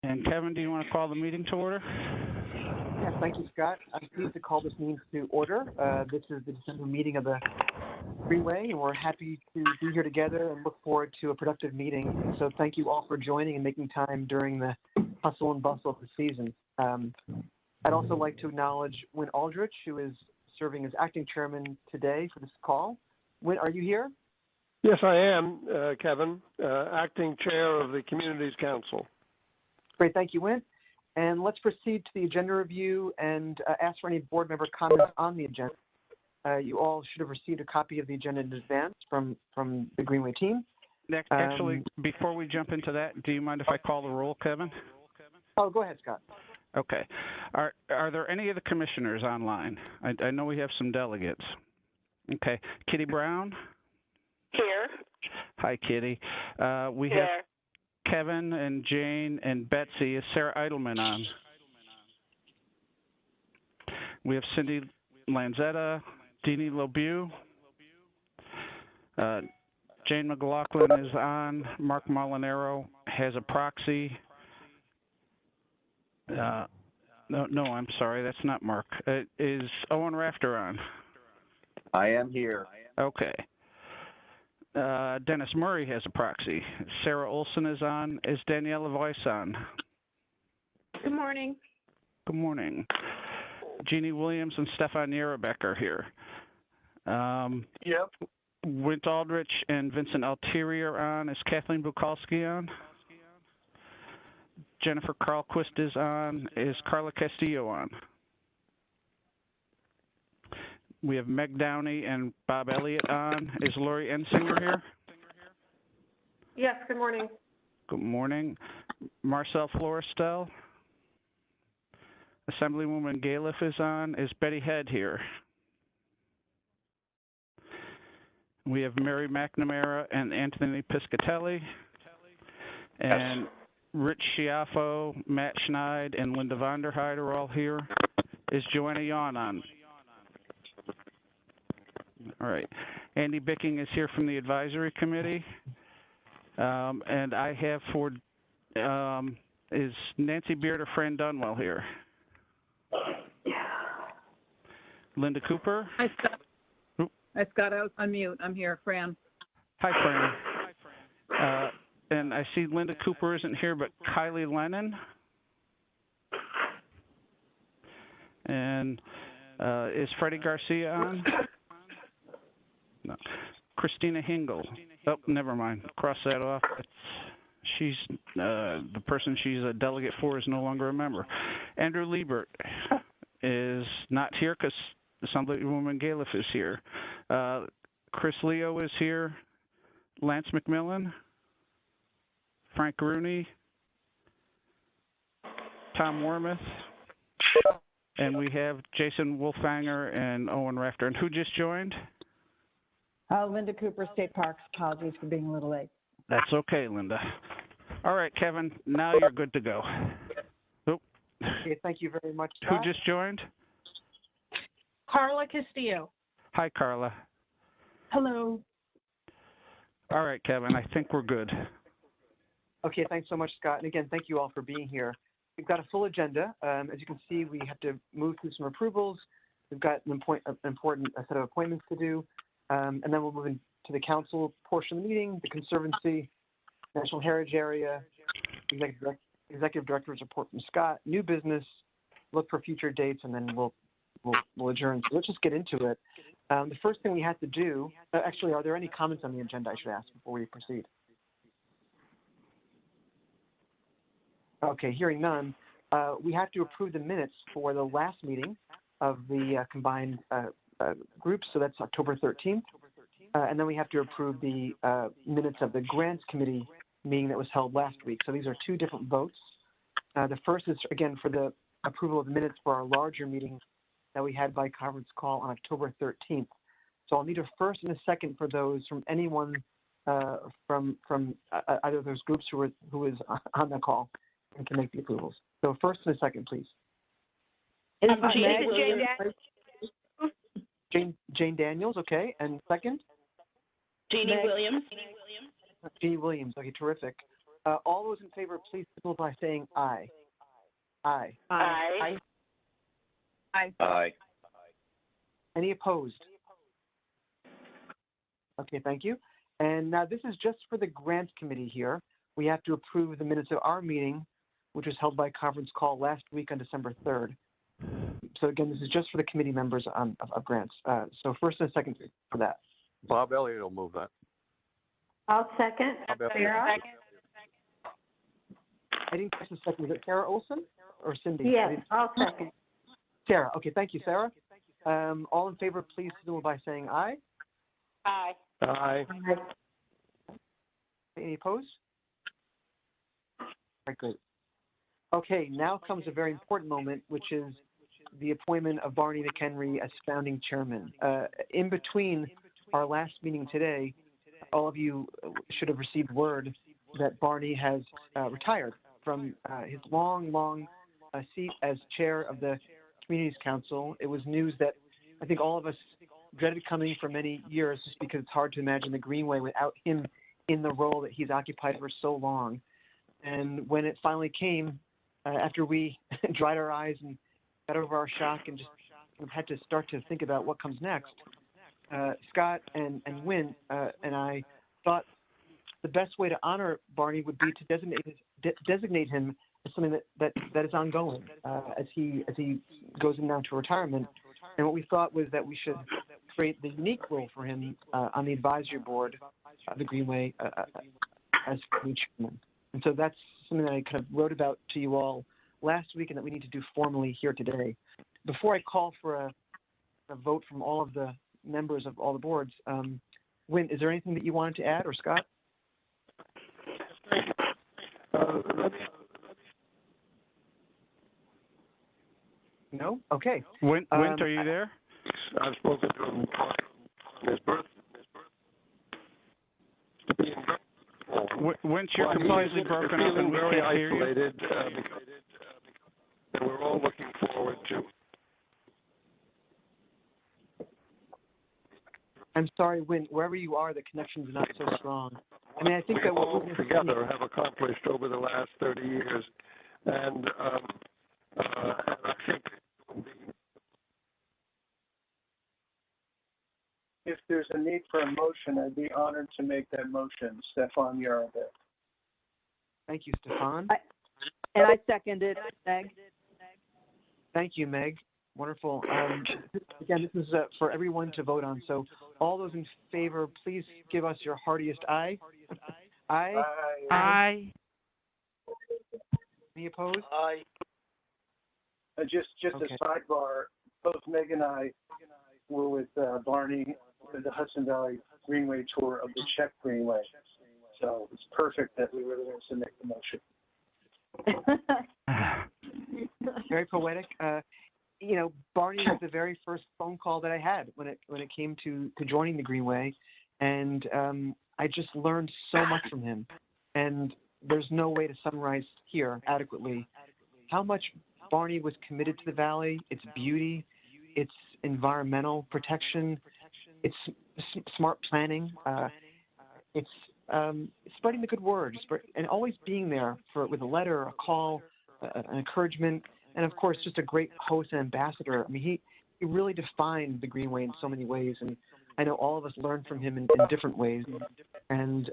And Kevin, do you want to call the meeting to order? Yes, thank you, Scott. I'm pleased to call this meeting to order. This is the December meeting of the Greenway, and we're happy to be here together and look forward to a productive meeting. So thank you all for joining and making time during the hustle and bustle of the season. I'd also like to acknowledge Wynn Aldrich, who is serving as acting chairman today for this call. Wynn, are you here? Yes, I am, Kevin, acting chair of the Communities Council. Great, thank you, Wynn. And let's proceed to the agenda review and ask for any board member comments on the agenda. You all should have received a copy of the agenda in advance from the Greenway team. Actually, before we jump into that, do you mind if I call the roll, Kevin? Oh, go ahead, Scott. Okay. Are there any of the commissioners online? I know we have some delegates. Okay. Kitty Brown? Here. Hi, Kitty. We have Kevin and Jane and Betsy. Is Sarah Eidelman on? We have Cindy Lanzetta, Deanie LeBeau. Jane McLaughlin is on. Mark Molinaro has a proxy. No, I'm sorry, that's not Mark. Is Owen Rafter on? I am here. Okay. Dennis Murray has a proxy. Sarah Olson is on. Is Daniela Weiss on? Good morning. Good morning. Jeannie Williams and Stefan Yerebeck are here. Yep. Wint Aldrich and Vincent Altieri are on. Is Kathleen Bukalski on? Jennifer Carlquist is on. Is Carla Castillo on? We have Meg Downey and Bob Elliott on. Is Lori Ensinger here? Yes, good morning. Good morning. Marcel Florestel. Assemblywoman Galiff is on. Is Betty Head here? We have Mary McNamara and Anthony Piscatelli. And Rich Schiaffo, Matt Schneid, and Linda Vonderheid are all here. Is Joanna Yawn on? All right. Andy Bicking is here from the advisory committee. And I have for, is Nancy Beard or Fran Dunwell here? Linda Cooper? Hi, Scott. Oop. Hi, Scott. I was on mute. I'm here. Fran. Hi, Fran. And I see Linda Cooper isn't here, but Kylie Lennon. And is Freddie Garcia on? No. Christina Hingle. Oh, never mind. Cross that off. She's the person she's a delegate for is no longer a member. Andrew Liebert is not here because Assemblywoman Galiff is here. Chris Leo is here. Lance McMillan. Frank Rooney. Tom Wormuth. And we have Jason Wolfanger and Owen Rafter. And who just joined? Linda Cooper, State Parks. Apologies for being a little late. That's okay, Linda. All right, Kevin, now you're good to go. Oh. Okay, thank you very much, Scott. Who just joined? Carla Castillo. Hi, Carla. Hello. All right, Kevin, I think we're good. Okay, thanks so much, Scott. And again, thank you all for being here. We've got a full agenda. As you can see, we have to move through some approvals. We've got an important set of appointments to do. And then we'll move into the council portion of the meeting, the Conservancy, National Heritage Area, Executive Director's report from Scott, new business, look for future dates, and then we'll adjourn. So let's just get into it. The first thing we have to do, actually, are there any comments on the agenda I should ask before we proceed? Okay, hearing none, we have to approve the minutes for the last meeting of the combined groups, so that's October 13th. And then we have to approve the minutes of the Grants Committee meeting that was held last week. So these are two different votes. The first is, again, for the approval of the minutes for our larger meeting that we had by conference call on October 13th. So I'll need a first and a second for those from anyone from either of those groups who is on the call and can make the approvals. So first and a second, please. Jane Daniels, okay. And second? Jeannie Williams. Jeannie Williams, okay, terrific. All those in favor, please signal by saying aye. Aye. Aye. Aye. Any opposed? Okay, thank you. And now this is just for the grants committee here. We have to approve the minutes of our meeting, which was held by conference call last week on December 3rd. So again, this is just for the committee members of grants. So first and second for that. Bob Elliott will move that. I'll second. Sarah? I didn't catch the second. Is it Sarah Olson or Cindy? Yes, I'll second. Sarah. Okay, thank you, Sarah. All in favor, please signal by saying aye. Aye. Aye. Any opposed? All right, great. Okay, now comes a very important moment, which is the appointment of Barney McHenry as founding chairman. In between our last meeting today, all of you should have received word that Barney has retired from his long seat as chair of the Communities Council. It was news that I think all of us dreaded coming for many years, just because it's hard to imagine the Greenway without him in the role that he's occupied for so long. And when it finally came, after we dried our eyes and got over our shock and just had to start to think about what comes next, Scott and Wynn and I thought the best way to honor Barney would be to designate him as something that is ongoing as he goes in now to retirement. And what we thought was that we should create the unique role for him on the advisory board of the Greenway as chairman. And so that's something that I kind of wrote about to you all last week and that we need to do formally here today. Before I call for a vote from all of the members of all the boards, Wynn, is there anything that you wanted to add, or Scott? No? Okay. Wint, are you there? I've spoken to him on his birthday. Wint, you're completely broken up and we very can't hear you. isolated, and we're all looking forward to. I'm sorry, Wynn, wherever you are, the connection's not so strong. I mean, I think that what all we're together have accomplished over the last 30 years, and I think if there's a need for a motion, I'd be honored to make that motion. Stefan Yarabek. Thank you, Stefan. And I seconded, Meg. Thank you, Meg. Wonderful. Again, this is for everyone to vote on. So all those in favor, please give us your heartiest aye. Aye. Aye. Any opposed? Aye. Just Okay. a sidebar. Both Meg and I were with Barney at the Hudson Valley Greenway tour of the Czech Greenway. So it's perfect that we were the ones to make the motion. Very poetic. You know, Barney was the very first phone call that I had when it came to joining the Greenway, and I just learned so much from him. And there's no way to summarize here adequately how much Barney was committed to the valley, its beauty, its environmental protection, its smart planning, it's spreading the good word, and always being there with a letter, a call, an encouragement, and of course, just a great host and ambassador. I mean, he really defined the Greenway in so many ways, and I know all of us learned from him in different ways, and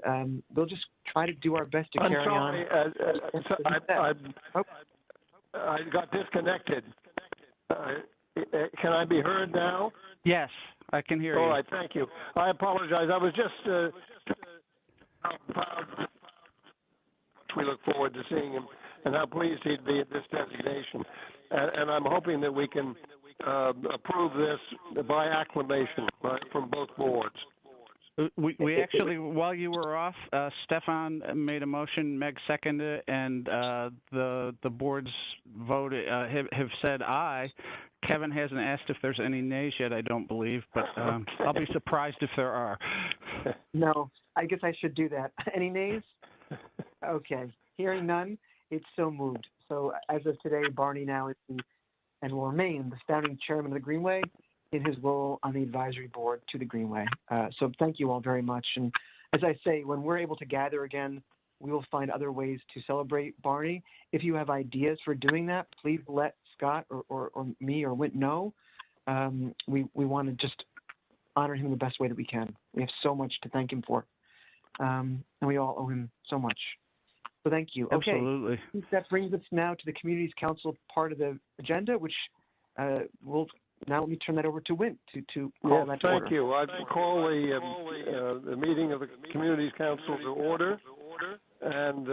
we'll just try to do our best to carry on. I got disconnected. Can I be heard now? Yes, I can hear you. All right, thank you. I apologize. I was just how proud we look forward to seeing him and how pleased he'd be at this designation. And I'm hoping that we can approve this by acclamation from both boards. We actually, while you were off, Stefan made a motion, Meg seconded it, and the boards voted have said aye. Kevin hasn't asked if there's any nays yet, I don't believe, but I'll be surprised if there are. No, I guess I should do that. Any nays? Okay. Hearing none, it's so moved. So as of today, Barney now is and will remain the founding chairman of the Greenway in his role on the advisory board to the Greenway. So thank you all very much. And as I say, when we're able to gather again we will find other ways to celebrate Barney. If you have ideas for doing that, please let Scott or me or Wint know. We want to just honor him the best way that we can. We have so much to thank him for, and we all owe him so much. So thank you. Okay. Absolutely. That brings us now to the Communities Council part of the agenda, which will now let me turn that over to Wint to call that to order. Thank you. I call the meeting of the Communities Council to order, and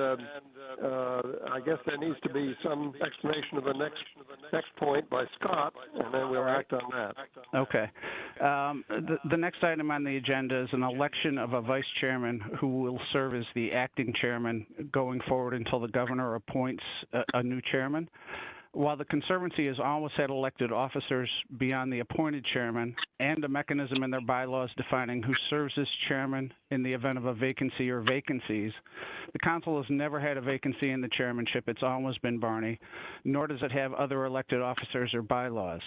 I guess there needs to be some explanation of the next point by Scott, and then we'll act on that. Okay. The next item on the agenda is an election of a vice chairman who will serve as the acting chairman going forward until the governor appoints a new chairman. While the Conservancy has always had elected officers beyond the appointed chairman and a mechanism in their bylaws defining who serves as chairman in the event of a vacancy or vacancies, the council has never had a vacancy in the chairmanship. It's always been Barney, nor does it have other elected officers or bylaws.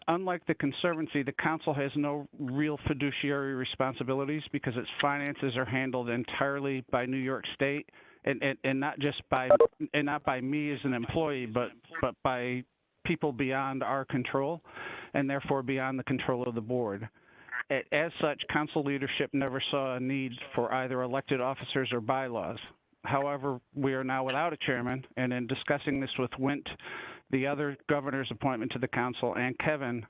Unlike the Conservancy, the council has no real fiduciary responsibilities because its finances are handled entirely by New York State, and not by me as an employee, but by people beyond our control, and therefore beyond the control of the board. As such, council leadership never saw a need for either elected officers or bylaws. However, we are now without a chairman, and in discussing this with Wint, the other governor's appointment to the council, and Kevin,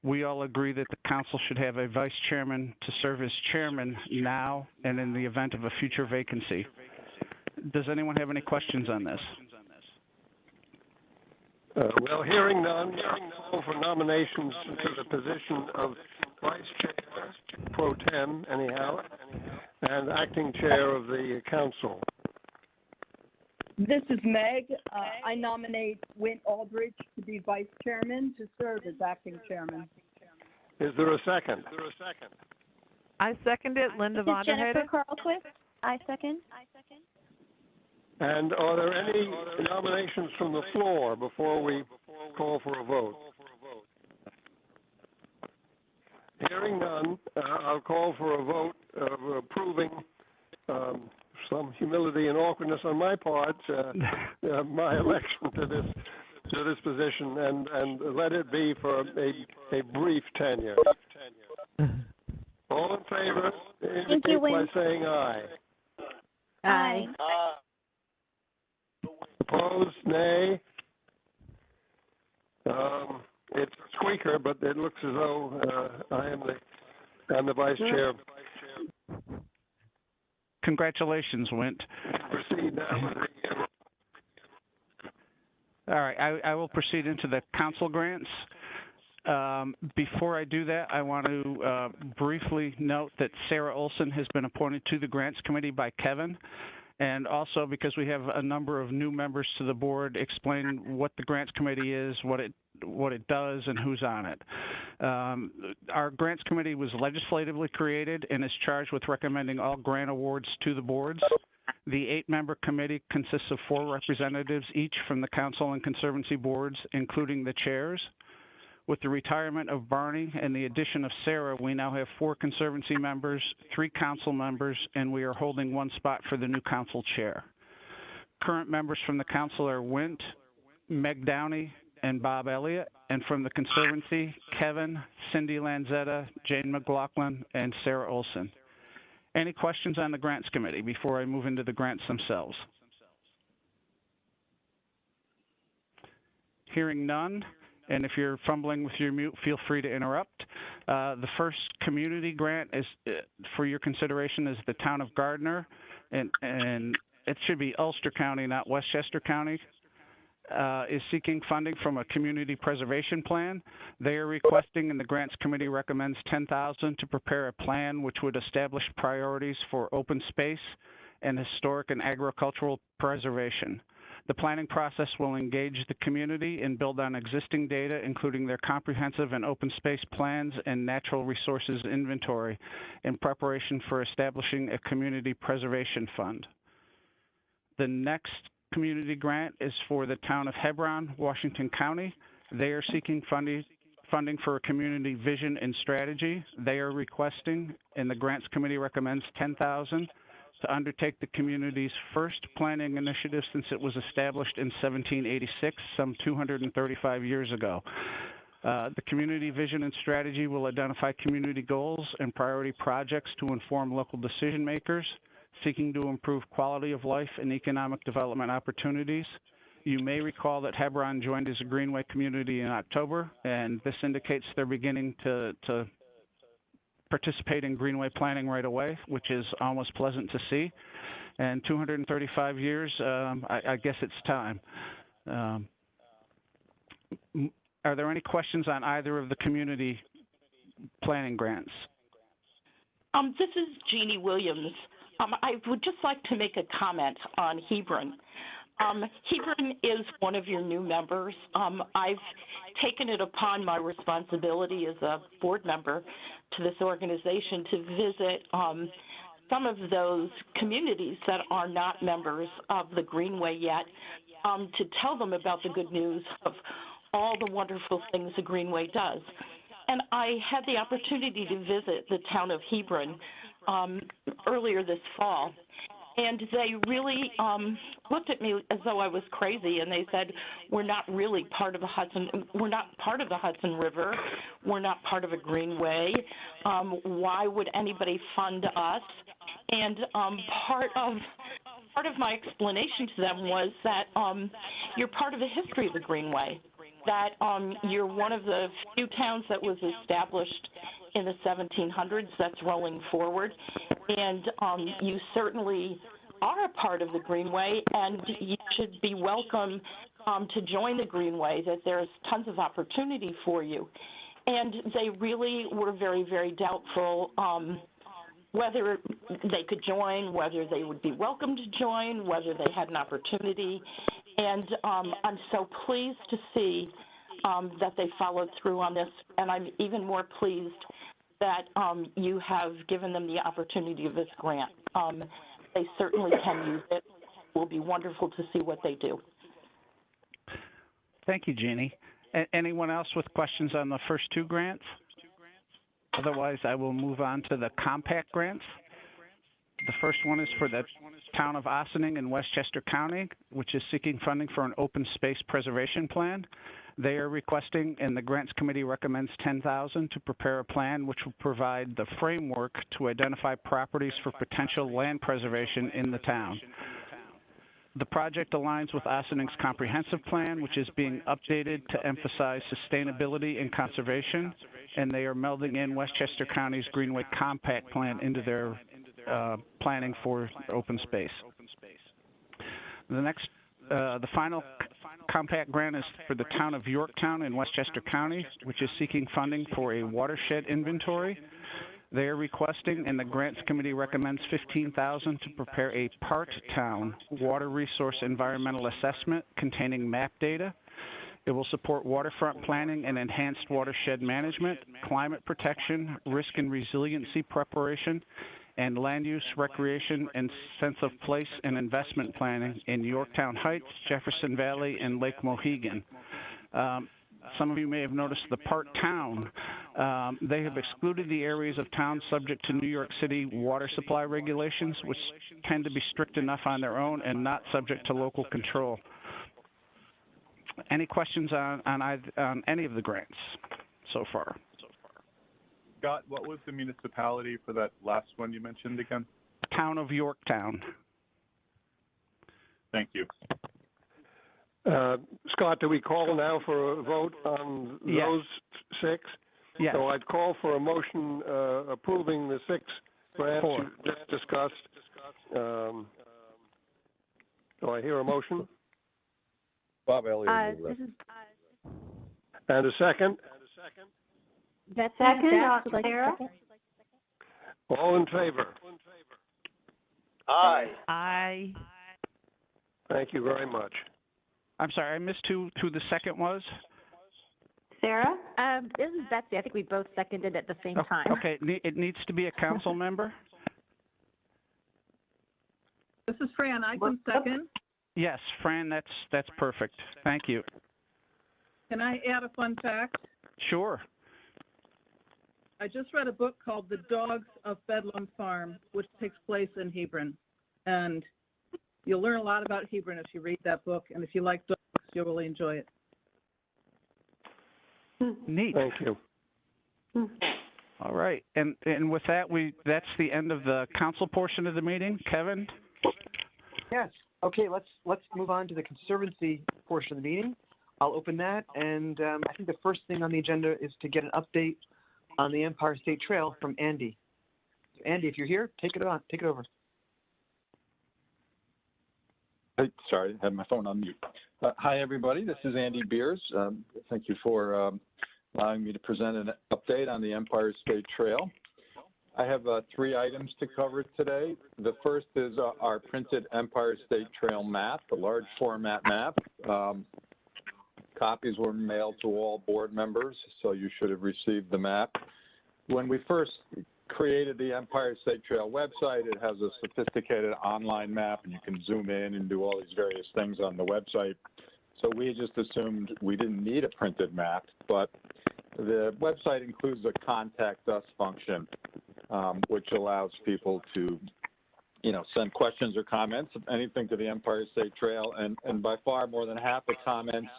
we all agree that the council should have a vice chairman to serve as chairman now and in the event of a future vacancy. Does anyone have any questions on this? Well, hearing none, call for nominations to the position of vice chair, pro tem, anyhow, and acting chair of the council. This is Meg. I nominate Wint Aldridge to be vice chairman to serve as acting chairman. Is there a second? I second it. Linda This is Jennifer Vonderheide. Carlquist. I second. And are there any nominations from the floor before we call for a vote? Hearing none, I'll call for a vote of approving some humility and awkwardness on my part, my election to this position, and let it be for a brief tenure. All in favor, indicate by saying aye. Aye. Opposed, nay. It's a squeaker, but it looks as though I'm the vice chair. Congratulations, Wint. Proceed now with the All right, I will proceed into the council grants. Before I do that, I want to briefly note that Sarah Olson has been appointed to the grants committee by Kevin. And also, because we have a number of new members to the board, explain what the grants committee is, what it does, and who's on it. Our grants committee was legislatively created and is charged with recommending all grant awards to the boards. The 8-member committee consists of 4 representatives, each from the council and conservancy boards, including the chairs. With the retirement of Barney and the addition of Sarah, we now have 4 conservancy members, 3 council members, and we are holding 1 spot for the new council chair. Current members from the council are Wint, Meg Downey, and Bob Elliott, and from the conservancy, Kevin, Cindy Lanzetta, Jane McLaughlin, and Sarah Olson. Any questions on the grants committee before I move into the grants themselves? Hearing none. And if you're fumbling with your mute, feel free to interrupt. The first community grant is for your consideration is the town of Gardner, and it should be Ulster County, not Westchester County, is seeking funding from a community preservation plan. They are requesting, and the grants committee recommends $10,000 to prepare a plan which would establish priorities for open space and historic and agricultural preservation. The planning process will engage the community and build on existing data, including their comprehensive and open space plans and natural resources inventory in preparation for establishing a community preservation fund. The next community grant is for the town of Hebron, Washington County. They are seeking funding for a community vision and strategy. They are requesting, and the grants committee recommends $10,000 to undertake the community's first planning initiative since it was established in 1786, some 235 years ago. The community vision and strategy will identify community goals and priority projects to inform local decision makers, seeking to improve quality of life and economic development opportunities. You may recall that Hebron joined as a Greenway community in October, and this indicates they're beginning to participate in Greenway planning right away, which is almost pleasant to see. And 235 years, I guess it's time. Are there any questions on either of the community planning grants? This is Jeannie Williams. I would just like to make a comment on Hebron. Hebron is one of your new members. I've taken it upon my responsibility as a board member to this organization to visit some of those communities that are not members of the Greenway yet, to tell them about the good news of all the wonderful things the Greenway does. And I had the opportunity to visit the town of Hebron earlier this fall, and they really looked at me as though I was crazy, and they said, we're not really part of the Hudson, we're not part of the Hudson River, we're not part of a Greenway, why would anybody fund us? And part of my explanation to them was that you're part of the history of the Greenway, that you're one of the few towns that was established in the 1700s that's rolling forward, and you certainly are a part of the Greenway, and you should be welcome to join the Greenway, that there's tons of opportunity for you. And they really were very, very doubtful whether they could join, whether they would be welcome to join, whether they had an opportunity. And I'm so pleased to see that they followed through on this, and I'm even more pleased that you have given them the opportunity of this grant. They certainly can use it. It will be wonderful to see what they do. Thank you, Jeannie. Anyone else with questions on the first two grants? Otherwise, I will move on to the compact grants. The first one is for the town of Ossining in Westchester County, which is seeking funding for an open space preservation plan. They are requesting, and the grants committee recommends $10,000 to prepare a plan which will provide the framework to identify properties for potential land preservation in the town. The project aligns with Ossining's comprehensive plan, which is being updated to emphasize sustainability and conservation, and they are melding in Westchester County's Greenway Compact Plan into their planning for open space. The final compact grant is for the town of Yorktown in Westchester County, which is seeking funding for a watershed inventory. They are requesting, and the grants committee recommends $15,000 to prepare a part-town water resource environmental assessment containing map data. It will support waterfront planning and enhanced watershed management, climate protection, risk and resiliency preparation, and land use, recreation, and sense of place and investment planning in Yorktown Heights, Jefferson Valley, and Lake Mohegan. Some of you may have noticed the part town. They have excluded the areas of town subject to New York City water supply regulations, which tend to be strict enough on their own and not subject to local control. Any questions on any of the grants so far? Scott, what was the municipality for that last one you mentioned again? Town of Yorktown. Thank you. Scott, do we call now for a vote on those six? Yes. So I'd call for a motion approving the six grants you just discussed. Do I hear a motion? Bob Elliott. And a second? That's Second, Sarah. All in favor? Aye. Aye. Thank you very much. I'm sorry, I missed who the second was. Sarah? This is Betsy. I think we both seconded at the same time. Okay, it needs to be a council member? This is Fran. I can second. Yes, Fran, that's perfect. Thank you. Can I add a fun fact? Sure. I just read a book called The Dogs of Bedlam Farm, which takes place in Hebron. And you'll learn a lot about Hebron if you read that book, and if you like books, you'll really enjoy it. Neat. Thank you. All right, and with that, that's the end of the council portion of the meeting. Kevin? Yes. Okay, let's move on to the Conservancy portion of the meeting. I'll open that, and I think the first thing on the agenda is to get an update on the Empire State Trail from Andy. Andy, if you're here, take it over. Hey, sorry, I had my phone on mute. Hi, everybody. This is Andy Beers. Thank you for allowing me to present an update on the Empire State Trail. I have 3 items to cover today. The first is our printed Empire State Trail map, a large format map. Copies were mailed to all board members, so you should have received the map. When we first created the Empire State Trail website, it has a sophisticated online map, and you can zoom in and do all these various things on the website. So we just assumed we didn't need a printed map, but the website includes a contact us function, which allows people to, send questions or comments, anything to the Empire State Trail, and by far more than half the comments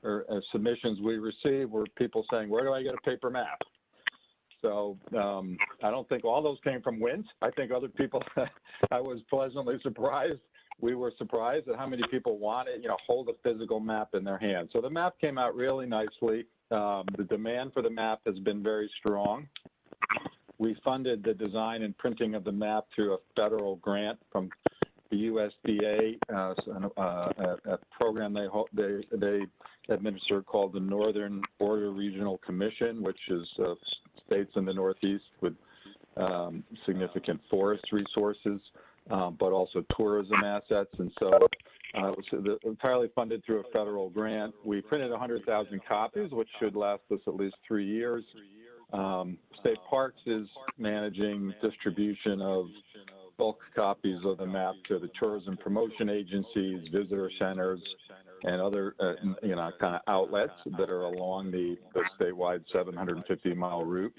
or submissions we received were people saying, where do I get a paper map? So I don't think all those came from Wint. I think other people, I was pleasantly surprised. We were surprised at how many people wanted, hold a physical map in their hand. So the map came out really nicely. The demand for the map has been very strong. We funded the design and printing of the map through a federal grant from the USDA, a program they administer called the Northern Border Regional Commission, which is states in the Northeast with significant forest resources, but also tourism assets. And so it was entirely funded through a federal grant. We printed 100,000 copies, which should last us at least 3 years. State Parks is managing distribution of bulk copies of the map to the tourism promotion agencies, visitor centers, and other, kind of outlets that are along the statewide 750-mile route.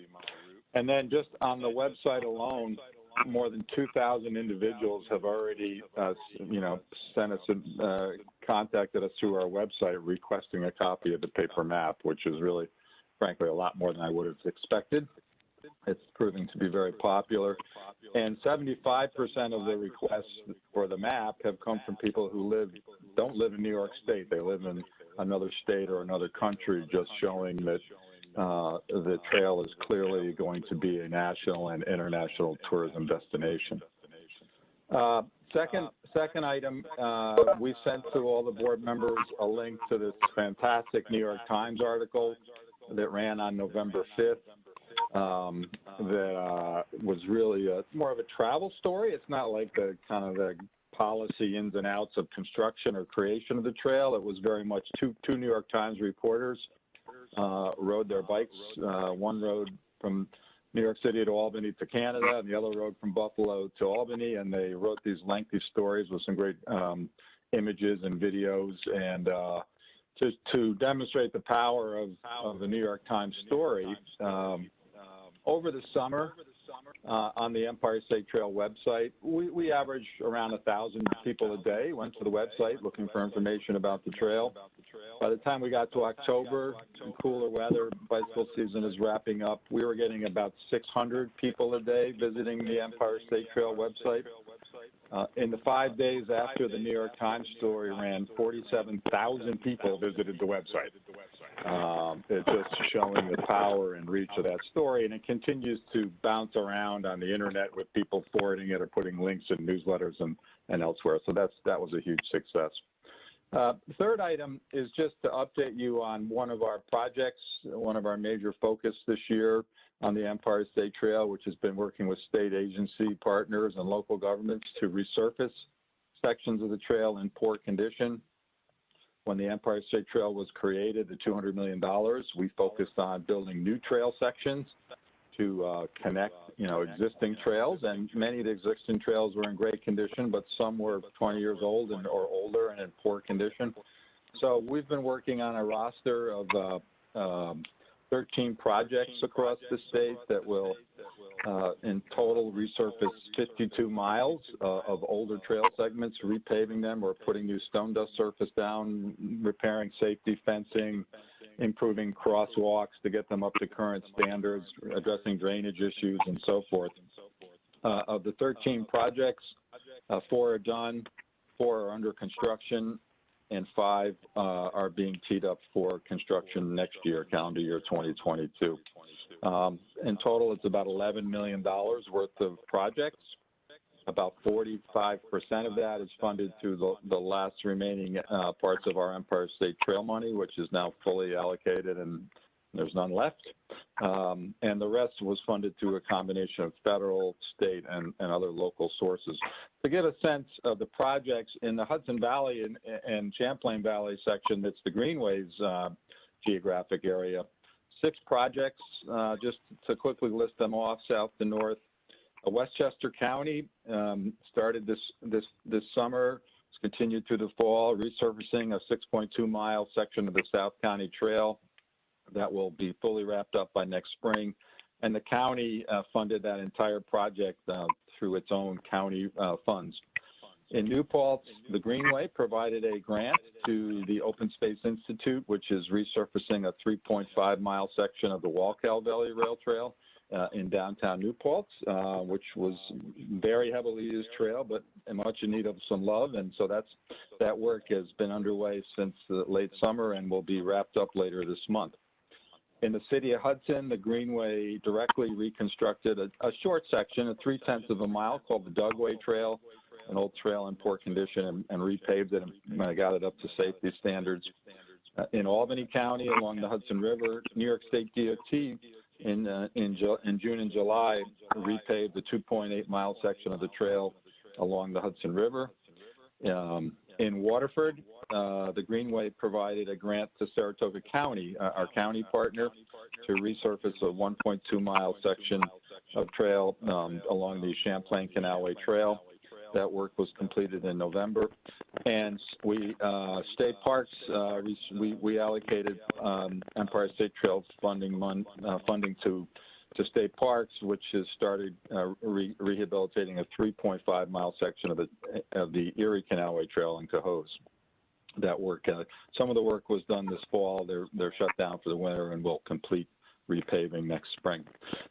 And then just on the website alone, more than 2,000 individuals have already, sent us, contacted us through our website requesting a copy of the paper map, which is really, frankly, a lot more than I would have expected. It's proving to be very popular. And 75% of the requests for the map have come from people who don't live in New York State. They live in another state or another country, just showing that the trail is clearly going to be a national and international tourism destination. Second item, we sent to all the board members a link to this fantastic New York Times article that ran on November 5th. That was really more of a travel story. It's not like the kind of the policy ins and outs of construction or creation of the trail. It was very much two New York Times reporters rode their bikes. One rode from New York City to Albany to Canada, and the other rode from Buffalo to Albany, and they wrote these lengthy stories with some great images and videos, and to demonstrate the power of the New York Times story. Over the summer, on the Empire State Trail website, we average around 1,000 people a day went to the website looking for information about the trail. By the time we got to October, in cooler weather, bicycle season is wrapping up, we were getting about 600 people a day visiting the Empire State Trail website. In the 5 days after the New York Times story ran, 47,000 people visited the website. It's just showing the power and reach of that story, and it continues to bounce around on the internet with people forwarding it or putting links in newsletters and elsewhere. So that was a huge success. Third item is just to update you on one of our projects, one of our major focus this year on the Empire State Trail, which has been working with state agency partners and local governments to resurface sections of the trail in poor condition. When the Empire State Trail was created, the $200 million, we focused on building new trail sections to connect, existing trails, and many of the existing trails were in great condition, but some were 20 years old or older and in poor condition. So we've been working on a roster of 13 projects across the state that will, in total, resurface 52 miles of older trail segments, repaving them or putting new stone dust surface down, repairing safety fencing, improving crosswalks to get them up to current standards, addressing drainage issues, and so forth. Of the 13 projects, 4 are done, 4 are under construction, and 5 are being teed up for construction next year, calendar year 2022. In total, it's about $11 million worth of projects. About 45% of that is funded through the last remaining parts of our Empire State Trail money, which is now fully allocated and there's none left. And the rest was funded through a combination of federal, state, and other local sources. To get a sense of the projects in the Hudson Valley and Champlain Valley section, that's the Greenway's geographic area, 6 projects, just to quickly list them off, south to north. Westchester County started this summer. It's continued through the fall, resurfacing a 6.2-mile section of the South County Trail that will be fully wrapped up by next spring. And the county funded that entire project through its own county funds. In New Paltz, the Greenway provided a grant to the Open Space Institute, which is resurfacing a 3.5-mile section of the Wallkill Valley Rail Trail in downtown New Paltz, which was very heavily used trail, but much in need of some love. And so that work has been underway since the late summer and will be wrapped up later this month. In the city of Hudson, the Greenway directly reconstructed a short section, a 0.3 of a mile, called the Dugway Trail, an old trail in poor condition, and repaved it and got it up to safety standards. In Albany County, along the Hudson River, New York State DOT in June and July repaved the 2.8-mile section of the trail along the Hudson River. In Waterford, the Greenway provided a grant to Saratoga County, our county partner, to resurface a 1.2-mile section of trail along the Champlain Canalway Trail. That work was completed in November. And state parks, we allocated Empire State Trail funding to state parks, which has started rehabilitating a 3.5-mile section of the Erie Canalway Trail in Cohoes. That work, some of the work was done this fall. They're shut down for the winter and will complete repaving next spring.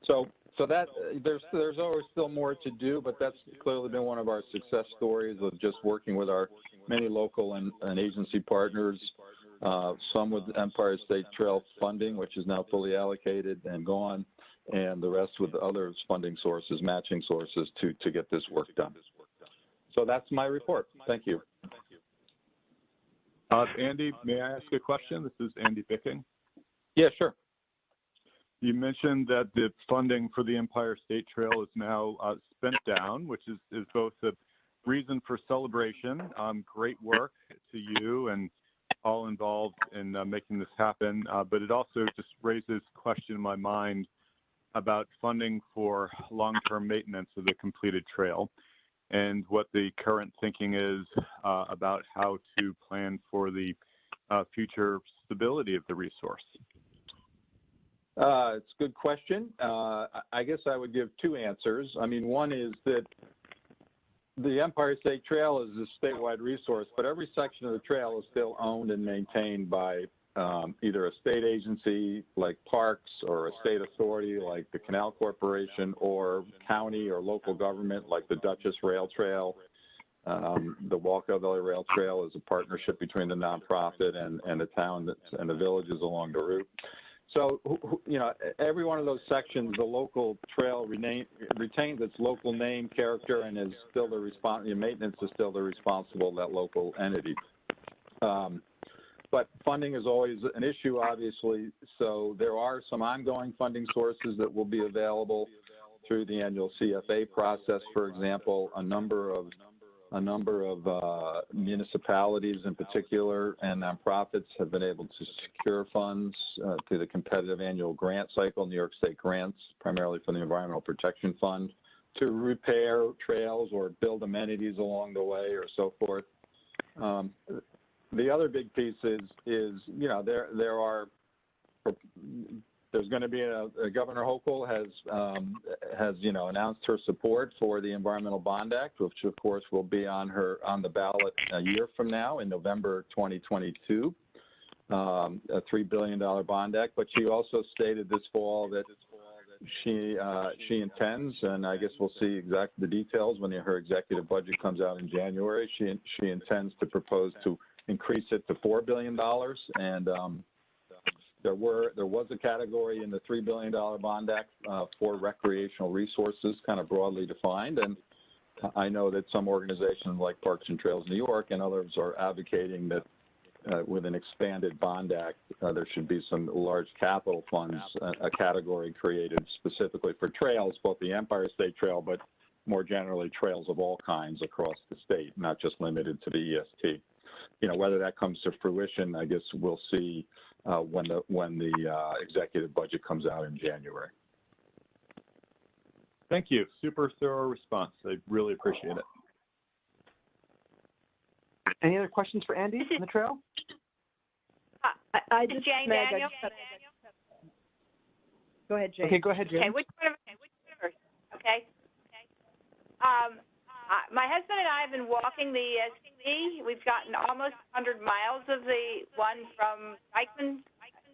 So that there's always still more to do, but that's clearly been one of our success stories of just working with our many local and agency partners. Some with Empire State Trail funding, which is now fully allocated and gone, and the rest with other funding sources, matching sources to get this work done. So that's my report. Thank you. Andy, may I ask a question? This is Andy Bicking. Yeah, sure. You mentioned that the funding for the Empire State Trail is now spent down, which is both a reason for celebration, great work to you and all involved in making this happen, but it also just raises a question in my mind about funding for long-term maintenance of the completed trail and what the current thinking is about how to plan for the future stability of the resource. It's a good question. I guess I would give 2 answers. I mean, one is that the Empire State Trail is a statewide resource, but every section of the trail is still owned and maintained by either a state agency like Parks or a state authority like the Canal Corporation or county or local government like the Dutchess Rail Trail. The Wallkill Valley Rail Trail is a partnership between the nonprofit and the town and the villages along the route. So, you know, every one of those sections, the local trail retains its local name, character, and is still the maintenance is still the responsible of that local entity. But funding is always an issue, obviously. So there are some ongoing funding sources that will be available through the annual CFA process. For example, a number of municipalities in particular and nonprofits have been able to secure funds through the competitive annual grant cycle, New York State grants, primarily from the Environmental Protection Fund, to repair trails or build amenities along the way or so forth. The other big piece is you know, there's there's going to be Governor Hochul has announced her support for the Environmental Bond Act, which of course will be on the ballot a year from now in November 2022, a $3 billion bond act. But she also stated this fall that she intends, and I guess we'll see exactly the details when her executive budget comes out in January. She intends to propose to increase it to $4 billion, and there was a category in the $3 billion bond act for recreational resources, kind of broadly defined, and I know that some organizations like Parks and Trails New York and others are advocating that with an expanded bond act, there should be some large capital funds, a category created specifically for trails, both the Empire State Trail, but more generally trails of all kinds across the state, not just limited to the EST. Whether that comes to fruition, I guess we'll see when the executive budget comes out in January. Thank you. Super thorough response. I really appreciate it. Any other questions for Andy on the trail? I just, Jane Meg, Daniel. Go ahead, Jane. Okay, go ahead, Jane. Okay, which one first? Okay. My husband and I have been walking the EST. We've gotten almost 100 miles of the one from Dyckman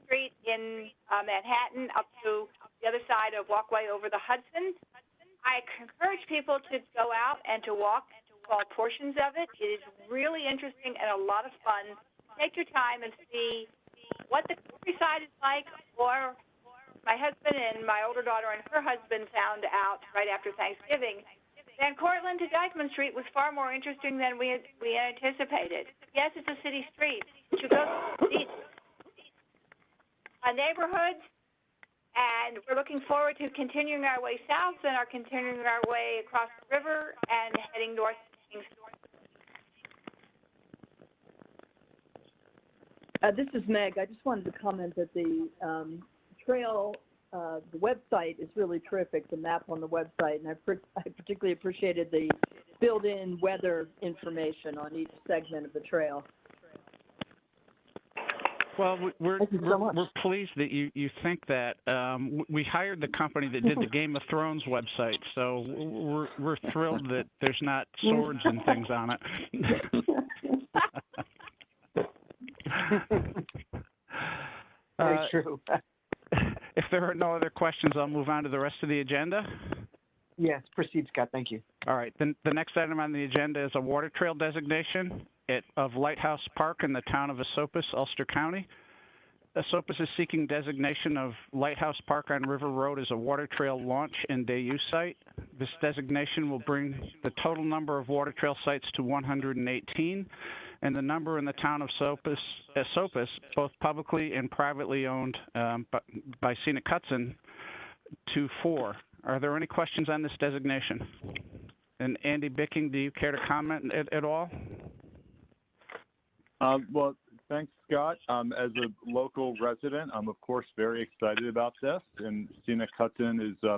Street in Manhattan up to the other side of Walkway over the Hudson. I encourage people to go out and to walk all portions of it. It is really interesting and a lot of fun. Take your time and see what the countryside is like, or my husband and my older daughter and her husband found out right after Thanksgiving. Van Cortlandt to Dyckman Street was far more interesting than we anticipated. Yes, it's a city street. You go to these neighborhoods, and we're looking forward to continuing our way south and are continuing our way across the river and heading north. This is Meg. I just wanted to comment that the trail, the website is really terrific, the map on the website, and I particularly appreciated the built-in weather information on each segment of the trail. Well, we're pleased that you think that. We hired the company that did the Game of Thrones website, so we're thrilled that there's not swords and things on it. Very true. If there are no other questions, I'll move on to the rest of the agenda. Yes, proceed, Scott. Thank you. All right. The next item on the agenda is a water trail designation of Lighthouse Park in the town of Esopus, Ulster County. Esopus is seeking designation of Lighthouse Park on River Road as a water trail launch and day use site. This designation will bring the total number of water trail sites to 118, and the number in the town of Esopus, both publicly and privately owned by Scenic Hudson, to 4. Are there any questions on this designation? And Andy Bicking, do you care to comment at all? Well, thanks, Scott. As a local resident, I'm, of course, very excited about this, and Scenic Hudson is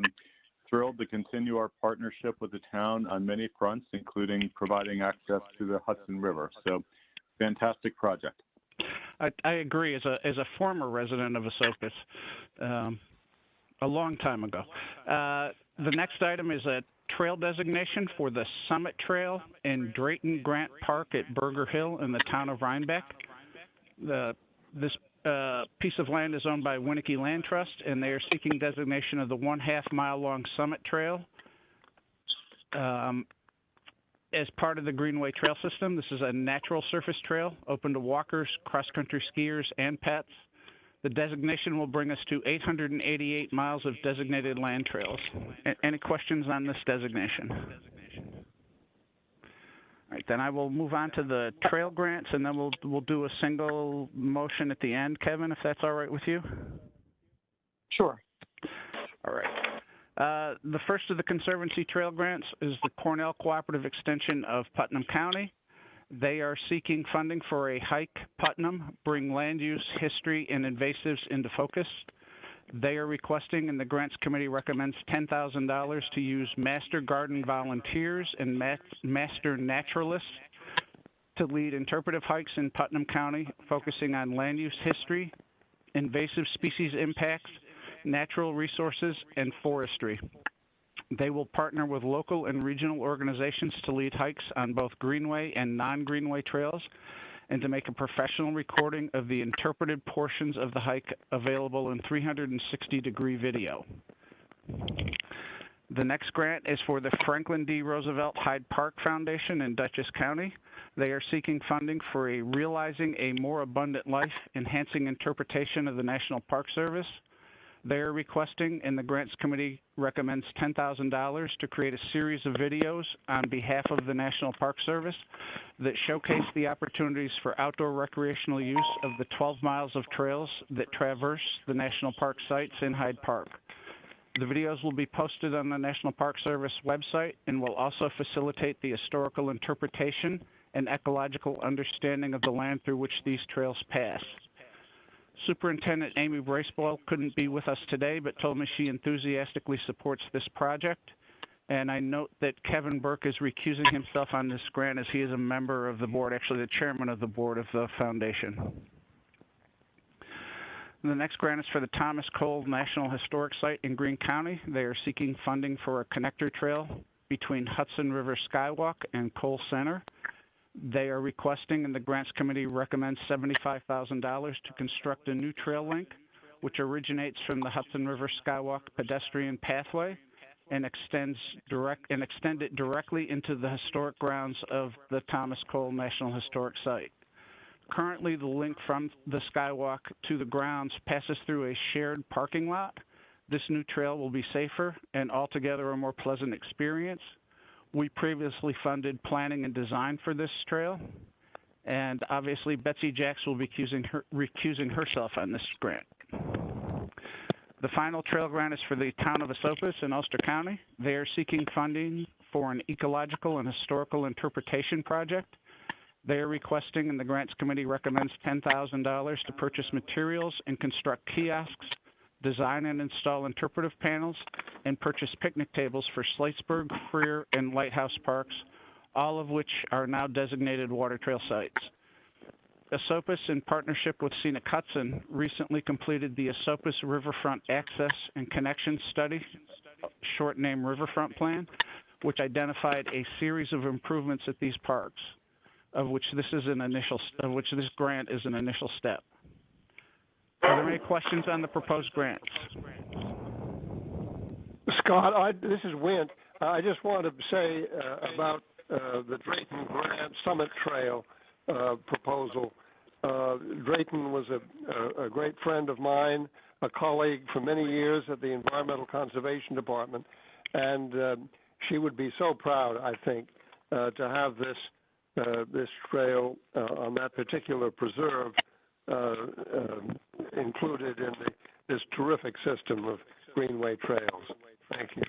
thrilled to continue our partnership with the town on many fronts, including providing access to the Hudson River. So, fantastic project. I agree. As a former resident of Esopus, a long time ago. The next item is a trail designation for the Summit Trail in Drayton Grant Park at Burger Hill in the town of Rhinebeck. This piece of land is owned by Winnicke Land Trust, and they are seeking designation of the 1/2 mile long Summit Trail as part of the Greenway trail system. This is a natural surface trail open to walkers, cross-country skiers, and pets. The designation will bring us to 888 miles of designated land trails. Any questions on this designation? All right, then I will move on to the trail grants, and then we'll do a single motion at the end, Kevin, if that's all right with you? Sure. All right. The first of the Conservancy trail grants is the Cornell Cooperative Extension of Putnam County. They are seeking funding for a Hike Putnam, Bring Land Use, History, and Invasives into Focus. They are requesting, and the Grants Committee recommends $10,000 to use Master Garden volunteers and Master Naturalists to lead interpretive hikes in Putnam County, focusing on land use history, invasive species impacts, natural resources, and forestry. They will partner with local and regional organizations to lead hikes on both Greenway and non-Greenway trails and to make a professional recording of the interpreted portions of the hike available in 360-degree video. The next grant is for the Franklin D. Roosevelt Hyde Park Foundation in Dutchess County. They are seeking funding for a Realizing a More Abundant Life, Enhancing Interpretation of the National Park Service. They are requesting, and the Grants Committee recommends $10,000 to create a series of videos on behalf of the National Park Service that showcase the opportunities for outdoor recreational use of the 12 miles of trails that traverse the National Park sites in Hyde Park. The videos will be posted on the National Park Service website and will also facilitate the historical interpretation and ecological understanding of the land through which these trails pass. Superintendent Amy Bracewell couldn't be with us today, but told me she enthusiastically supports this project. And I note that Kevin Burke is recusing himself on this grant as he is a member of the board, actually the chairman of the board of the foundation. The next grant is for the Thomas Cole National Historic Site in Greene County. They are seeking funding for a connector trail between Hudson River Skywalk and Cole Center. They are requesting, and the Grants Committee recommends $75,000 to construct a new trail link, which originates from the Hudson River Skywalk pedestrian pathway and extend it directly into the historic grounds of the Thomas Cole National Historic Site. Currently, the link from the skywalk to the grounds passes through a shared parking lot. This new trail will be safer and altogether a more pleasant experience. We previously funded planning and design for this trail, and obviously Betsy Jacks will be recusing herself on this grant. The final trail grant is for the town of Esopus in Ulster County. They are seeking funding for an ecological and historical interpretation project. They are requesting, and the Grants Committee recommends $10,000 to purchase materials and construct kiosks, design and install interpretive panels, and purchase picnic tables for Slatesburg, Freer, and Lighthouse Parks, all of which are now designated water trail sites. Esopus, in partnership with Scenic Hudson, recently completed the Esopus Riverfront Access and Connection Study, short name Riverfront Plan, which identified a series of improvements at these parks, of which this grant is an initial step. Are there any questions on the proposed grants? Scott, this is Wint. I just wanted to say about the Drayton Grant Summit Trail proposal. Drayton was a great friend of mine, a colleague for many years at the Environmental Conservation Department, and she would be so proud, I think, to have this trail on that particular preserve included in this terrific system of Greenway trails. Thank you.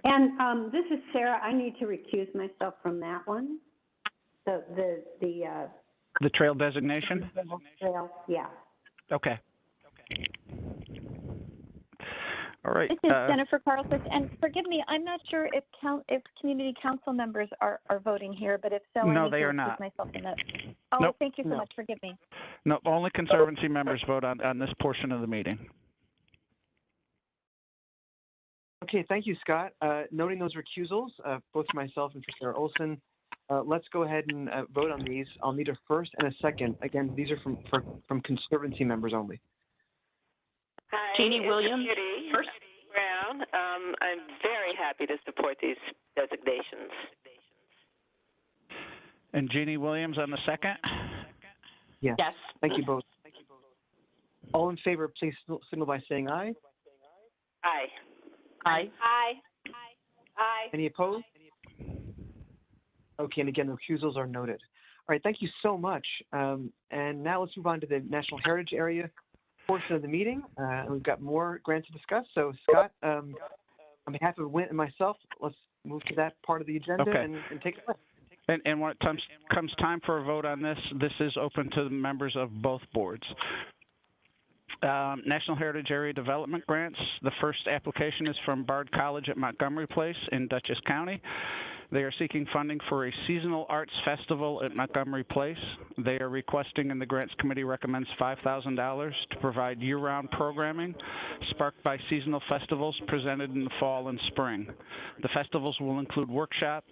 And this is Sarah. I need to recuse myself from that one. The trail designation? Trail, yeah. Okay. All right. This is Jennifer Carlson, and forgive me, I'm not sure if community council members are voting here, but if so, no, I need they to are recuse not. myself from that. Oh, nope. Thank you so much. Forgive me. No, only Conservancy members vote on this portion of the meeting. Okay, thank you, Scott. Noting those recusals, both for myself and for Sarah Olson, let's go ahead and vote on these. I'll need a first and a second. Again, these are from Conservancy members only. Hi, Jeannie it's Williams. Kitty Brown. I'm very happy to support these designations. And Jeannie Williams on the second? Yes. Yes. Thank you both. All in favor, please signal by saying aye. Aye. Aye. Aye. Aye. Any opposed? Okay, and again, the recusals are noted. All right, thank you so much. And now let's move on to the National Heritage Area portion of the meeting. We've got more grants to discuss. So, Scott, on behalf of Wint and myself, let's move to that part of the agenda and take it away. And when it comes time for a vote on this, this is open to the members of both boards. National Heritage Area Development Grants. The first application is from Bard College at Montgomery Place in Dutchess County. They are seeking funding for a seasonal arts festival at Montgomery Place. They are requesting, and the Grants Committee recommends, $5,000 to provide year-round programming sparked by seasonal festivals presented in the fall and spring. The festivals will include workshops,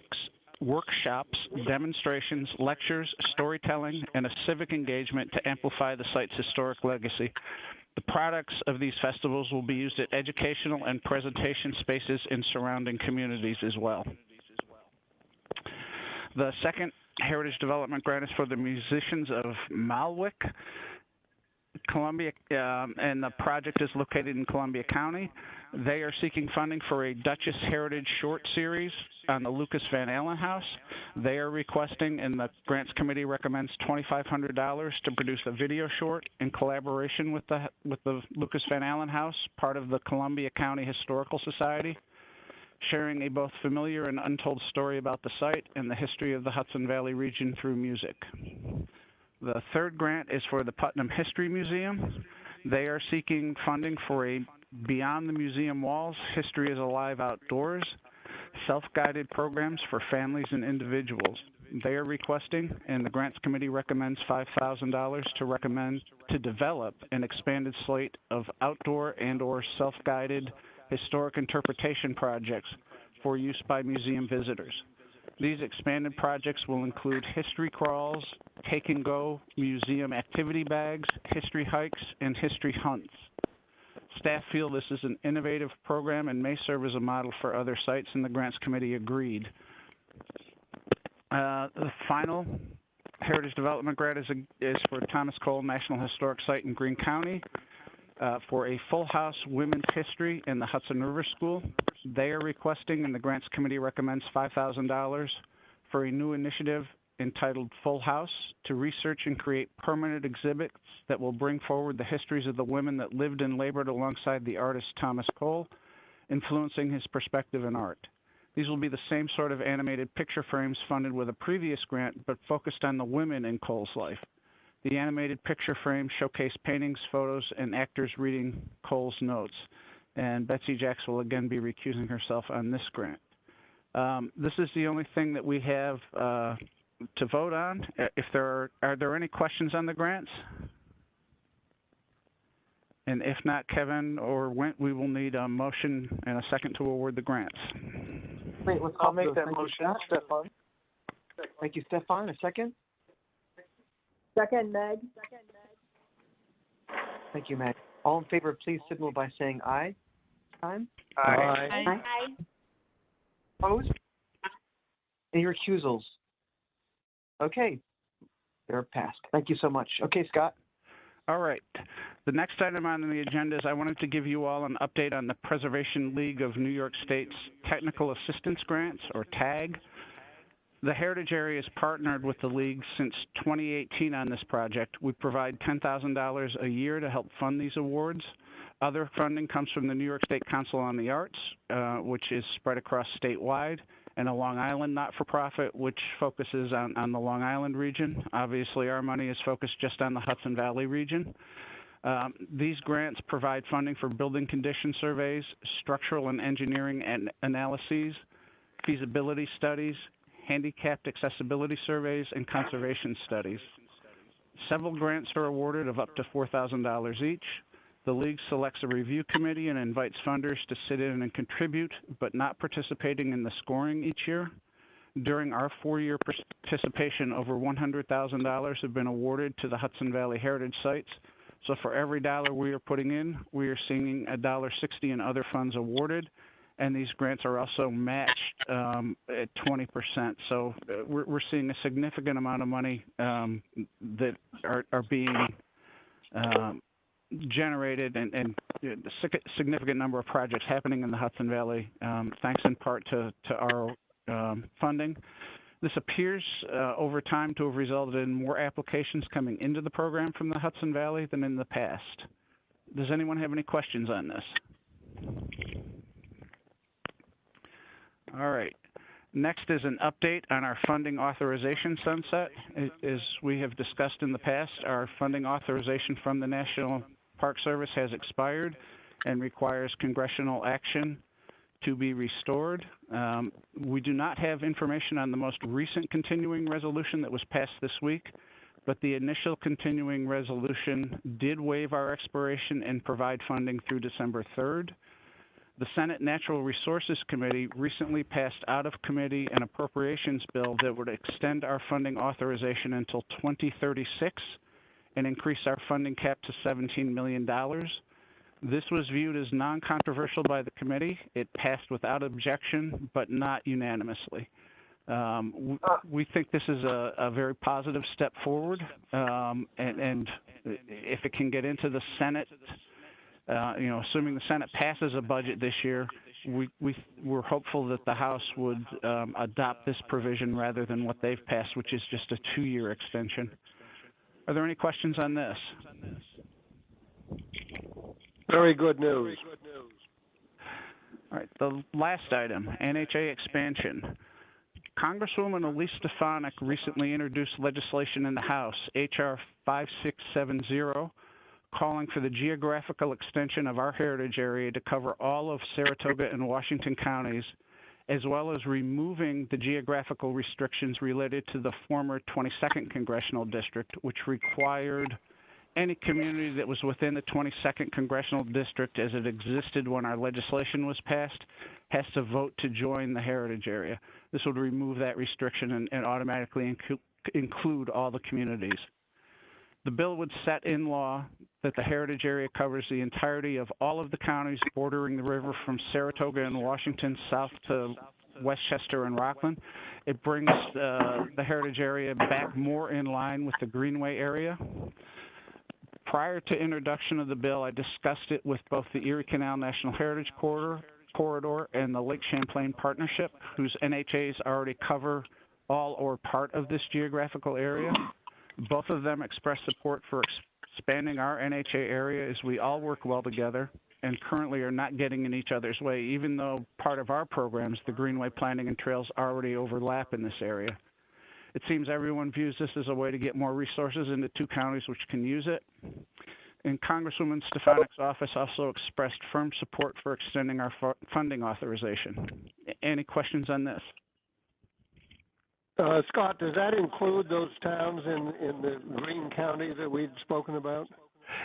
demonstrations, lectures, storytelling, and a civic engagement to amplify the site's historic legacy. The products of these festivals will be used at educational and presentation spaces in surrounding communities as well. The second Heritage Development Grant is for the musicians of Malwick, Columbia, and the project is located in Columbia County. They are seeking funding for a Duchess Heritage short series on the Lucas Van Allen House. They are requesting, and the Grants Committee recommends, $2,500 to produce a video short in collaboration with the Lucas Van Allen House, part of the Columbia County Historical Society, sharing a both familiar and untold story about the site and the history of the Hudson Valley region through music. The third grant is for the Putnam History Museum. They are seeking funding for a Beyond the Museum Walls, History is Alive Outdoors, self-guided programs for families and individuals. They are requesting, and the Grants Committee recommends, $5,000 to develop an expanded slate of outdoor and/or self-guided historic interpretation projects for use by museum visitors. These expanded projects will include history crawls, take-and-go museum activity bags, history hikes, and history hunts. Staff feel this is an innovative program and may serve as a model for other sites, and the Grants Committee agreed. The final Heritage Development Grant is for Thomas Cole National Historic Site in Greene County for a full house women's history in the Hudson River School. They are requesting, and the Grants Committee recommends, $5,000 for a new initiative entitled Full House to research and create permanent exhibits that will bring forward the histories of the women that lived and labored alongside the artist Thomas Cole, influencing his perspective in art. These will be the same sort of animated picture frames funded with a previous grant, but focused on the women in Cole's life. The animated picture frames showcase paintings, photos, and actors reading Cole's notes. And Betsy Jacks will again be recusing herself on this grant. This is the only thing that we have to vote on. Are there any questions on the grants? And if not, Kevin or Went, we will need a motion and a second to award the grants. Great, I'll make that motion, Stefan. Thank you, Stefan. A second? Second, Meg. Thank you, Meg. All in favor, please signal by saying aye. Time? Aye. Aye. Opposed? Any recusals? Okay. They're passed. Thank you so much. Okay, Scott. All right. The next item on the agenda is I wanted to give you all an update on the Preservation League of New York State's Technical Assistance Grants, or TAG. The Heritage Area has partnered with the League since 2018 on this project. We provide $10,000 a year to help fund these awards. Other funding comes from the New York State Council on the Arts, which is spread across statewide, and a Long Island not-for-profit, which focuses on the Long Island region. Obviously, our money is focused just on the Hudson Valley region. These grants provide funding for building condition surveys, structural and engineering analyses, feasibility studies, handicapped accessibility surveys, and conservation studies. Several grants are awarded of up to $4,000 each. The League selects a review committee and invites funders to sit in and contribute, but not participating in the scoring each year. During our 4-year participation, over $100,000 have been awarded to the Hudson Valley Heritage Sites. So for every dollar we are putting in, we are seeing $1.60 in other funds awarded, and these grants are also matched at 20%. So we're seeing a significant amount of money that are being generated, and a significant number of projects happening in the Hudson Valley, thanks in part to our funding. This appears over time to have resulted in more applications coming into the program from the Hudson Valley than in the past. Does anyone have any questions on this? All right. Next is an update on our funding authorization sunset. As we have discussed in the past, our funding authorization from the National Park Service has expired and requires congressional action to be restored. We do not have information on the most recent continuing resolution that was passed this week, but the initial continuing resolution did waive our expiration and provide funding through December 3rd. The Senate Natural Resources Committee recently passed out of committee an appropriations bill that would extend our funding authorization until 2036 and increase our funding cap to $17 million. This was viewed as non-controversial by the committee. It passed without objection, but not unanimously. We think this is a very positive step forward, and if it can get into the Senate, assuming the Senate passes a budget this year, we're hopeful that the House would adopt this provision rather than what they've passed, which is just a 2-year extension. Are there any questions on this? Very good news. All right, the last item, NHA expansion. Congresswoman Elise Stefanik recently introduced legislation in the House, H.R. 5670, calling for the geographical extension of our heritage area to cover all of Saratoga and Washington counties, as well as removing the geographical restrictions related to the former 22nd Congressional District, which required any community that was within the 22nd Congressional District as it existed when our legislation was passed has to vote to join the heritage area. This would remove that restriction and automatically include all the communities. The bill would set in law that the heritage area covers the entirety of all of the counties bordering the river from Saratoga and Washington south to Westchester and Rockland. It brings the heritage area back more in line with the Greenway area. Prior to introduction of the bill, I discussed it with both the Erie Canal National Heritage Corridor and the Lake Champlain Partnership, whose NHAs already cover all or part of this geographical area. Both of them expressed support for expanding our NHA area as we all work well together and currently are not getting in each other's way, even though part of our programs, the Greenway Planning and Trails, already overlap in this area. It seems everyone views this as a way to get more resources into 2 counties which can use it. And Congresswoman Stefanik's office also expressed firm support for extending our funding authorization. Any questions on this? Scott, does that include those towns in the Greene County that we'd spoken about?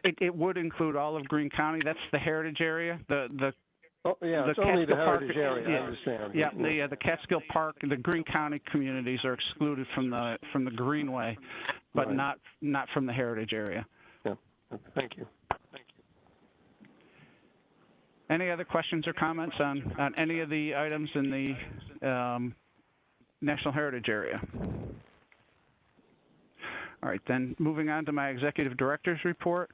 It would include all of Greene County. That's the heritage area. It's only the heritage area. I understand. Yeah, the Catskill Park, the Greene County communities are excluded from the Greenway, but right. not from the heritage area. Yeah. Thank you. Any other questions or comments on any of the items in the National Heritage Area? All right, then moving on to my Executive Director's report.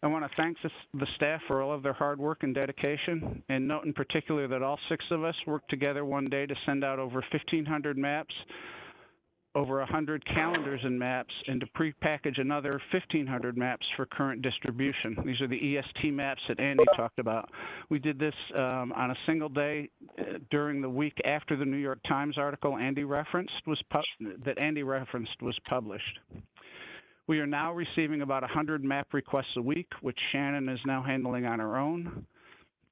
I want to thank the staff for all of their hard work and dedication, and note in particular that all 6 of us worked together one day to send out over 1,500 maps, over 100 calendars and maps, and to pre-package another 1,500 maps for current distribution. These are the EST maps that Andy talked about. We did this on a single day during the week after the New York Times article Andy referenced was published. We are now receiving about 100 map requests a week, which Shannon is now handling on her own.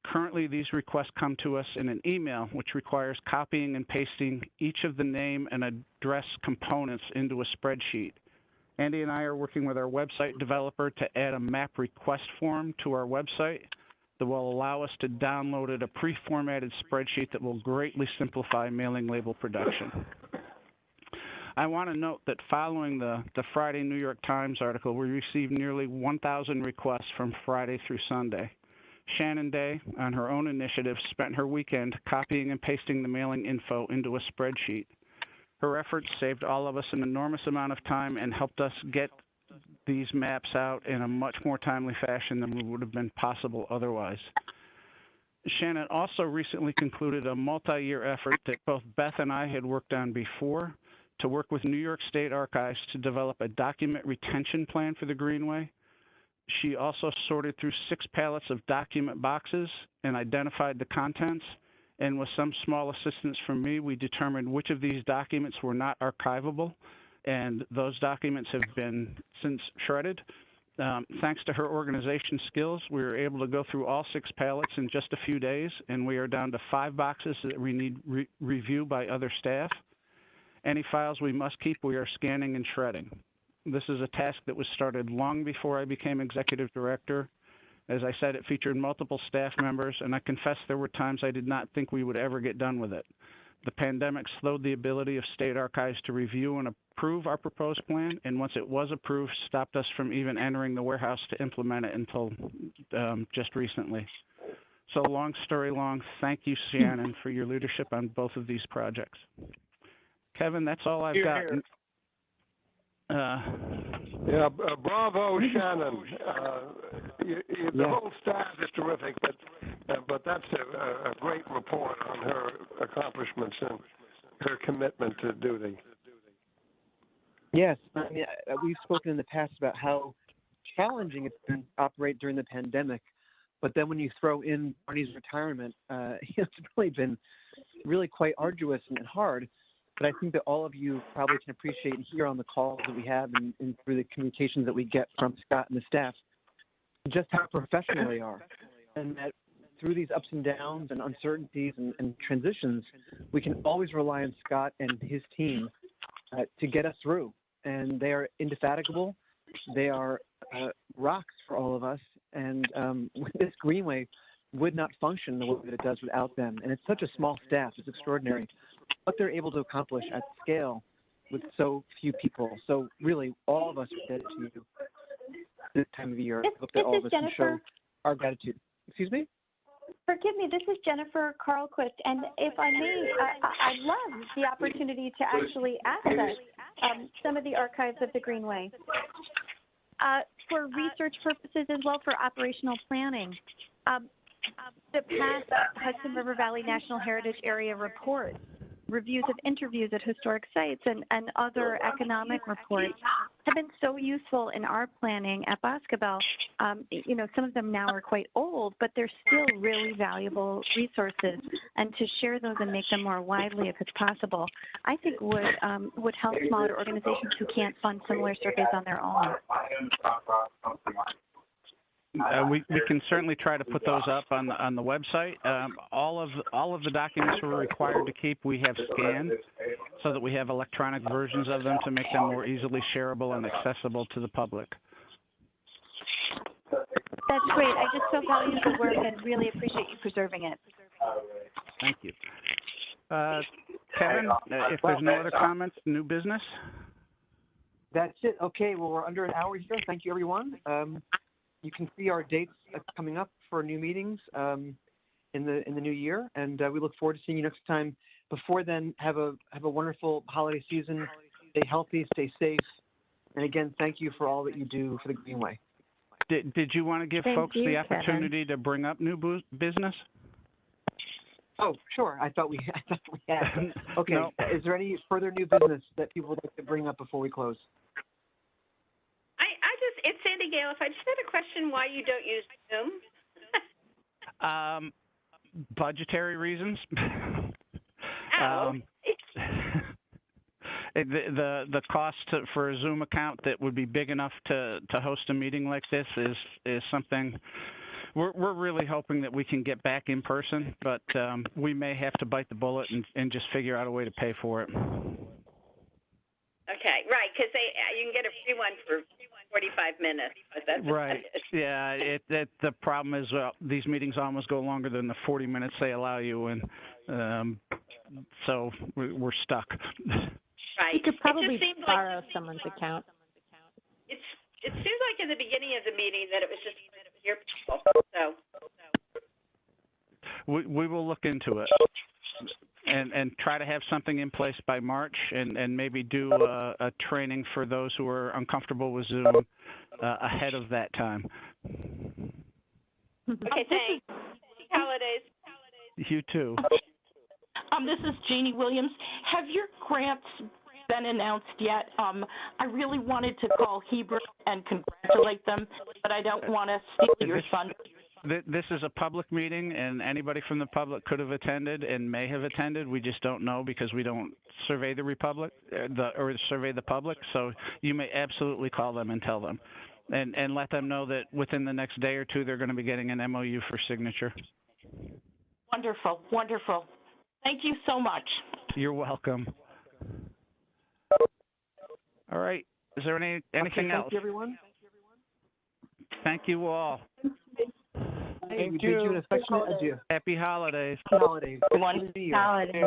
Currently, these requests come to us in an email, which requires copying and pasting each of the name and address components into a spreadsheet. Andy and I are working with our website developer to add a map request form to our website that will allow us to download a pre-formatted spreadsheet that will greatly simplify mailing label production. I want to note that following the Friday New York Times article, we received nearly 1,000 requests from Friday through Sunday. Shannon Day, on her own initiative, spent her weekend copying and pasting the mailing info into a spreadsheet. Her efforts saved all of us an enormous amount of time and helped us get these maps out in a much more timely fashion than would have been possible otherwise. Shannon also recently concluded a multi-year effort that both Beth and I had worked on before to work with New York State Archives to develop a document retention plan for the Greenway. She also sorted through 6 pallets of document boxes and identified the contents, and with some small assistance from me, we determined which of these documents were not archivable, and those documents have been since shredded. Thanks to her organization skills, we were able to go through all 6 pallets in just a few days, and we are down to 5 boxes that we need review by other staff. Any files we must keep, we are scanning and shredding. This is a task that was started long before I became executive director. As I said, it featured multiple staff members, and I confess there were times I did not think we would ever get done with it. The pandemic slowed the ability of state archives to review and approve our proposed plan, and once it was approved, stopped us from even entering the warehouse to implement it until just recently. So long story long, thank you, Shannon, for your leadership on both of these projects. Kevin, that's all I've got. Bravo, Shannon. The whole staff is terrific, but that's a great report on her accomplishments and her commitment to duty. Yes, I mean, we've spoken in the past about how challenging it's been to operate during the pandemic, but then when you throw in Barney's retirement, it's really been quite arduous and hard. But I think that all of you probably can appreciate and hear on the calls that we have and through the communications that we get from Scott and the staff just how professional they are. And that through these ups and downs and uncertainties and transitions, we can always rely on Scott and his team to get us through. And they are indefatigable. They are rocks for all of us. And this Greenway would not function the way that it does without them. And it's such a small staff. It's extraordinary what they're able to accomplish at scale with so few people. So really, all of us are indebted to you this time of year. I hope that all of us can show our gratitude. Excuse me? Forgive me, this is Jennifer Carlquist, and if I may, I'd love the opportunity to actually access some of the archives of the Greenway for research purposes as well for operational planning. The past Hudson River Valley National Heritage Area report, reviews of interviews at historic sites, and other economic reports have been so useful in our planning at Boscobel. Some of them now are quite old, but they're still really valuable resources, and to share those and make them more widely if it's possible, I think would help smaller organizations who can't fund similar surveys on their own. We can certainly try to put those up on the website. All of the documents we're required to keep, we have scanned so that we have electronic versions of them to make them more easily shareable and accessible to the public. That's great. I just so value the work and really appreciate you preserving it. Thank you. Kevin, if there's no other comments, new business? That's it. Okay, well, we're under an hour here. Thank you, everyone. You can see our dates coming up for new meetings in the new year, and we look forward to seeing you next time. Before then, have a wonderful holiday season. Stay healthy, stay safe, and again, thank you for all that you do for the Greenway. Did you want to give folks the opportunity to bring up new business? Oh, sure. I thought we had. Okay. No. Is there any further new business that people would like to bring up before we close? It's Sandy Gale. If I just had a question, why you don't use Zoom? Budgetary reasons. Oh. The cost for a Zoom account that would be big enough to host a meeting like this is something we're really hoping that we can get back in person, but we may have to bite the bullet and just figure out a way to pay for it. Okay, right, because you can get a free one for 45 minutes. But that's right. Yeah. The problem is these meetings almost go longer than the 40 minutes they allow you, and so we're stuck. Right. You could probably borrow like, someone's account. It seems like in the beginning of the meeting that it was just your people. So. We will look into it. And try to have something in place by March, and maybe do a training for those who are uncomfortable with Zoom ahead of that time. Okay, thanks. Happy holidays. You too. This is Jeannie Williams. Have your grants been announced yet? I really wanted to call Hebron and congratulate them, but I don't want to steal your thunder. This is a public meeting, and anybody from the public could have attended and may have attended. We just don't know because we don't survey the public. So you may absolutely call them and tell them. and let them know that within the next day or two they're going to be getting an MOU for signature. Wonderful, wonderful. Thank you so much. You're welcome. All right. Is there anything else? Thank you, everyone. Thank you all. Hey, we bid you an affectionate adieu. Happy holidays. Happy holidays. One Good to see you. Holidays.